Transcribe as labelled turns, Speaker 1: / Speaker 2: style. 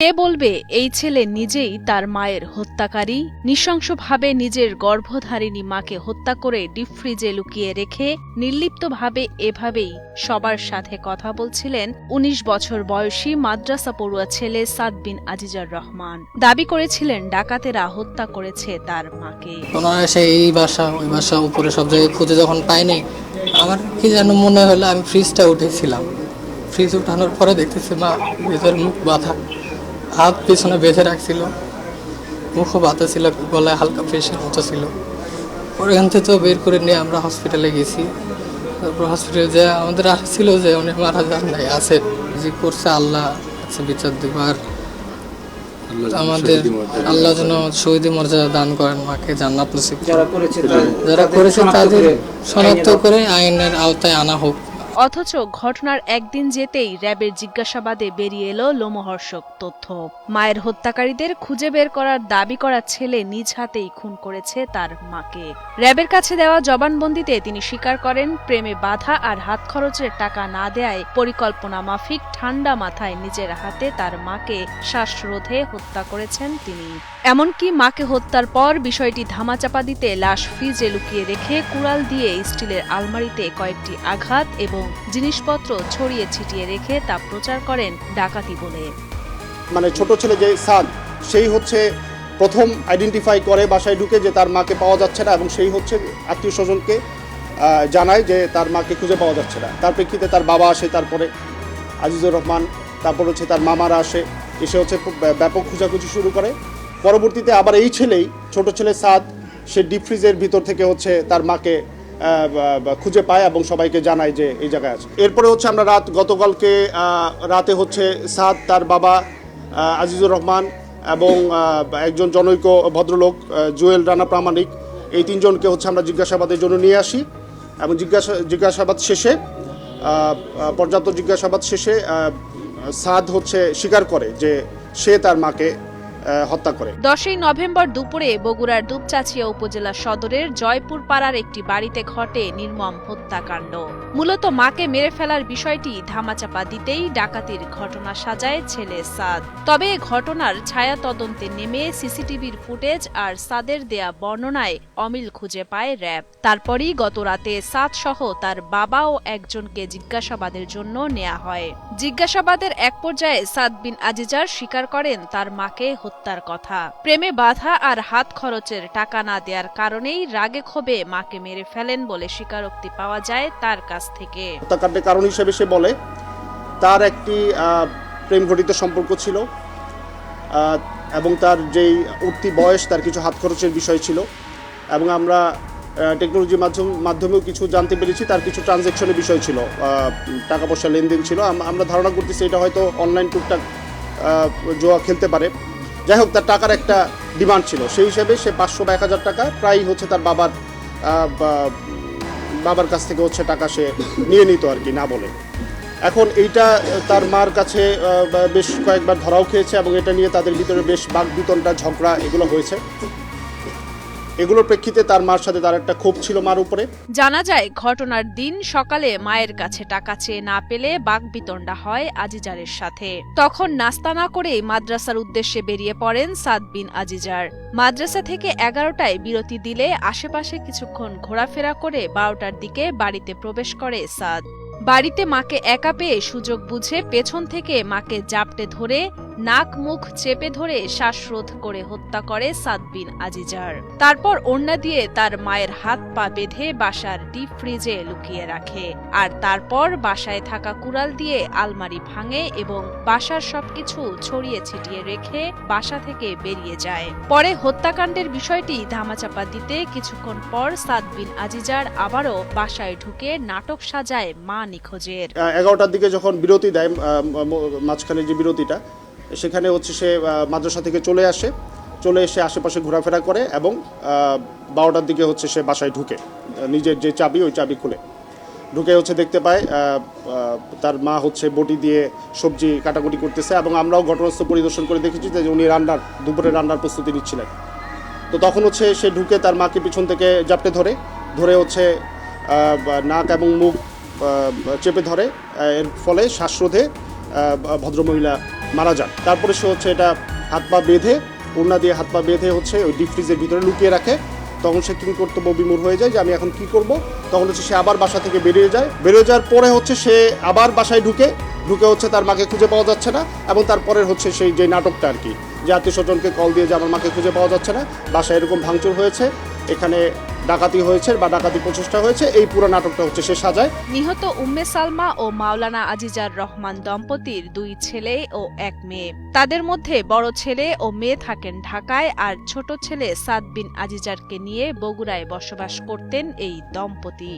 Speaker 1: কে বলবে এই ছেলে নিজেই তার মায়ের হত্যাকারী? নৃশংসভাবে নিজের গর্ভধারিণী মাকে হত্যা করে ডিপ ফ্রিজে লুকিয়ে রেখে নির্লিপ্তভাবে এভাবেই সবার সাথে কথা বলছিলেন ১৯ বছর বয়সী মাদ্রাসা পড়ুয়া ছেলে সাদ বিন আজিজার রহমান। দাবি করেছিলেন ডাকাতেরা হত্যা করেছে তার মাকে।
Speaker 2: এই বাসা ওই বাসা উপরে সব জায়গায় খুঁজে যখন পাইনি, আমার কি যেন মনে হলো আমি ফ্রিজটা উঠেছিলাম। ফ্রিজ উঠানোর পরে দেখতেছি মা ভিতরে মুখ বাঁধা, হাত পিছনে বেঁধে রাখছিল, মুখও বাঁধা ছিল, গলায় হালকা প্রেশার মতো ছিল। ওখান থেকে তো বের করে নিয়ে আমরা হসপিটালে গেছি। তারপর হসপিটালে যে আমাদের আসছিল যে উনি মারা যান নাই, আছে যে করছে আল্লাহ বিচার দিবার। আমাদের আল্লাহ যেন শহীদ মর্যাদা দান করেন, মাকে জান্নাত নসিব। যারা করেছে তাদের শনাক্ত করে আইনের আওতায় আনা হোক।
Speaker 1: অথচ ঘটনার একদিন যেতেই র্যাবের জিজ্ঞাসাবাদে বেরিয়ে এলো লোমহর্ষক তথ্য। মায়ের হত্যাকারীদের খুঁজে বের করার দাবি করা ছেলে নিজ হাতেই খুন করেছে তার মাকে। র্যাবের কাছে দেওয়া জবানবন্দিতে তিনি স্বীকার করেন, প্রেমে বাধা আর হাত খরচের টাকা না দেয়ায় পরিকল্পনা মাফিক ঠান্ডা মাথায় নিজের হাতে তার মাকে শ্বাসরোধে হত্যা করেছেন তিনি। এমনকি মাকে হত্যার পর বিষয়টি ধামাচাপা দিতে লাশ ফ্রিজে লুকিয়ে রেখে কুড়াল দিয়ে স্টিলের আলমারিতে কয়েকটি আঘাত এবং জিনিসপত্র ছড়িয়ে ছিটিয়ে রেখে তা প্রচার করেন ডাকাতি বলে।
Speaker 3: মানে ছোট ছেলে যে সাদ, সেই হচ্ছে প্রথম আইডেন্টিফাই করে বাসায় ঢুকে যে তার মাকে পাওয়া যাচ্ছে না, এবং সেই হচ্ছে আত্মীয় স্বজনকে জানায় যে তার মাকে খুঁজে পাওয়া যাচ্ছে না। তার প্রেক্ষিতে তার বাবা আসে, তারপরে আজিজুর রহমান, তারপর হচ্ছে তার মামারা আসে, এসে হচ্ছে ব্যাপক খোঁজাখুঁজি শুরু করে। পরবর্তীতে আবার এই ছেলেই, ছোট ছেলে সাদ, সে ডিপ ফ্রিজের ভিতর থেকে হচ্ছে তার মাকে খুঁজে পায় এবং সবাইকে জানায় যে এই জায়গায় আছে। এরপরে হচ্ছে আমরা গতকালকে রাতে হচ্ছে সাদ, তার বাবা আজিজুর রহমান এবং একজন জনৈক ভদ্রলোক জুয়েল রানা প্রামাণিক, এই তিনজনকে হচ্ছে আমরা জিজ্ঞাসাবাদের জন্য নিয়ে আসি। এবং জিজ্ঞাসাবাদ শেষে, পর্যাপ্ত জিজ্ঞাসাবাদ শেষে সাদ হচ্ছে স্বীকার করে যে সে তার মাকে হত্যা করে।
Speaker 1: 10ই নভেম্বর দুপুরে বগুড়ার দুপচাঁচিয়া উপজেলা সদরের জয়পুর পাড়ার একটি বাড়িতে ঘটে নির্মম হত্যাকাণ্ড। মূলত মাকে মেরে ফেলার বিষয়টি ধামাচাপা দিতেই ডাকাতির ঘটনা সাজায় ছেলে সাদ। তবে ঘটনার ছায়া তদন্তে নেমে সিসিটিভির ফুটেজ আর সাদের দেয়া বর্ণনায় অমিল খুঁজে পায় র্যাব। তারপরই গত রাতে সাদ সহ তার বাবা ও একজনকে জিজ্ঞাসাবাদের জন্য নেওয়া হয়। জিজ্ঞাসাবাদের এক পর্যায়ে সাদ বিন আজিজার স্বীকার করেন তার মাকে হত্যার কথা। প্রেমে বাধা আর হাত খরচের টাকা না দেওয়ার কারণেই রাগে ক্ষোভে মাকে মেরে ফেলেন বলে স্বীকারোক্তি পাওয়া যায় তার কাছ থেকে।
Speaker 3: হত্যাকাণ্ডের কারণ হিসেবে সে বলে তার একটি প্রেম ঘটিত সম্পর্ক ছিল, এবং তার যেই উঠতি বয়স, তার কিছু হাত খরচের বিষয় ছিল, এবং আমরা টেকনোলজির মাধ্যমেও কিছু জানতে পেরেছি তার কিছু ট্রানজ্যাকশনের বিষয় ছিল, টাকা পয়সা লেনদেন ছিল। আমরা ধারণা করতেছি এটা হয়তো অনলাইন টুকটাক জুয়া খেলতে পারে। যাই হোক, তার টাকার একটা ডিমান্ড ছিল, সেই হিসেবে সে 500 বা 1000 টাকা প্রায় হচ্ছে তার বাবার কাছ থেকে হচ্ছে টাকা সে নিয়ে নিত আর কি, না বলে। এখন এইটা তার মার কাছে বেশ কয়েকবার ধরাও খেয়েছে, এবং এটা নিয়ে তাদের ভিতরে বেশ বাকবিতণ্ডা, ঝগড়া এগুলো হয়েছে। এগুলোর প্রেক্ষিতে তার মার সাথে তার একটা ক্ষোভ ছিল মার উপরে।
Speaker 1: জানা যায় ঘটনার দিন সকালে মায়ের কাছে টাকা চেয়ে না পেলে বাকবিতণ্ডা হয় আজিজারের সাথে। তখন নাস্তা না করেই মাদ্রাসার উদ্দেশ্যে বেরিয়ে পড়েন সাদ বিন আজিজার। মাদ্রাসা থেকে 11টায় বিরতি দিলে আশেপাশে কিছুক্ষণ ঘোরাফেরা করে 12টার দিকে বাড়িতে প্রবেশ করে সাদ। বাড়িতে মাকে একা পেয়ে সুযোগ বুঝে পেছন থেকে মাকে জাপটে ধরে নাক মুখ চেপে ধরে শ্বাসরোধ করে হত্যা করে সাদ বিন আজিজার। তারপর ওড়না দিয়ে তার মায়ের হাত পা বেঁধে বাসার ডিপ ফ্রিজে লুকিয়ে রাখে। আর তারপর বাসায় থাকা কুড়াল দিয়ে আলমারি ভাঙে এবং বাসার সবকিছু ছড়িয়ে ছিটিয়ে রেখে বাসা থেকে বেরিয়ে যায়। পরে হত্যাকাণ্ডের বিষয়টি ধামাচাপা দিতে কিছুক্ষণ পর সাদ বিন আজিজার আবারও বাসায় ঢুকে নাটক সাজায় মা নিখোঁজের।
Speaker 3: 11টার দিকে যখন বিরতি দেয়, মাঝখানে যে বিরতিটা, সেখানে হচ্ছে সে মাদ্রাসা থেকে চলে এসে আশেপাশে ঘোরাফেরা করে, এবং 12টার দিকে হচ্ছে সে বাসায় ঢুকে নিজের যে চাবি, ওই চাবি খুলে ঢুকে হচ্ছে দেখতে পায় তার মা হচ্ছে বটি দিয়ে সবজি কাটাকুটি করতেছে, এবং আমরাও ঘটনাস্থল পরিদর্শন করে দেখেছি যে উনি দুপুরে রান্নার প্রস্তুতি নিচ্ছিলেন। তো তখন হচ্ছে সে ঢুকে তার মাকে পিছন থেকে জাপটে ধরে হচ্ছে নাক এবং মুখ চেপে ধরে, এর ফলে শ্বাসরোধে ভদ্রমহিলা মারা যান। তারপরে সে হচ্ছে এটা হাত পা বেঁধে, ওড়না দিয়ে হাত পা বেঁধে হচ্ছে ওই ডিপ ফ্রিজের ভিতরে লুকিয়ে রাখে। তখন সে কিং কর্তব্য বিমূঢ় হয়ে যায় যে আমি এখন কি করব। তখন হচ্ছে সে আবার বাসা থেকে বেরিয়ে যায়। বেরিয়ে যাওয়ার পরে হচ্ছে সে আবার বাসায় ঢুকে হচ্ছে তার মাকে খুঁজে পাওয়া যাচ্ছে না। এবং তারপরে হচ্ছে সেই যে নাটকটা আর কি, যে আত্মীয় স্বজনকে কল দিয়ে যে আমার মাকে খুঁজে পাওয়া যাচ্ছে না, বাসায় এরকম ভাঙচুর হয়েছে, এখানে ডাকাতি হয়েছে বা ডাকাতি প্রচেষ্টা হয়েছে, এই পুরো নাটকটা হচ্ছে সে সাজায়।
Speaker 1: নিহত উম্মে সালমা ও মাওলানা আজিজার রহমান দম্পতির 2 ছেলে ও 1 মেয়ে। তাদের মধ্যে বড় ছেলে ও মেয়ে থাকেন ঢাকায়, আর ছোট ছেলে সাদ বিন আজিজারকে নিয়ে বগুড়ায় বসবাস করতেন এই দম্পতি।